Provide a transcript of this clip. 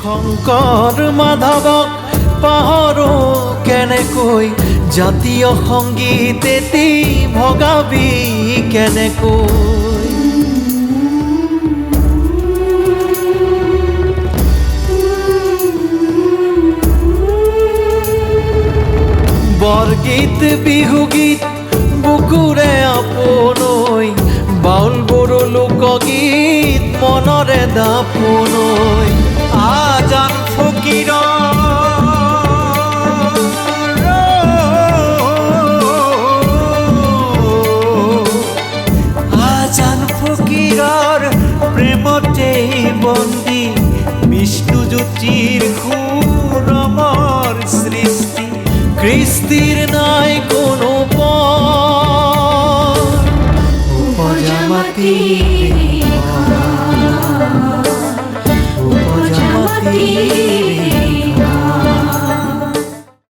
শংকৰ মাধৱক পাহৰো কেনেকৈ, জাতীয় সংগীত এটি ভগাবি কেনেকৈ। বৰগীত বিহুগীত বুকুৰে আপোনৈ, বাউল বড়ো লোকগীত মনৰে দাপোনৈ। আজান ফকীৰ প্ৰেমতেই বন্দী, বিষ্ণুজ্যোতিৰ সুৰমৰ সৃষ্টি। কৃষ্টিৰ নাই কোনো উপজা মাটি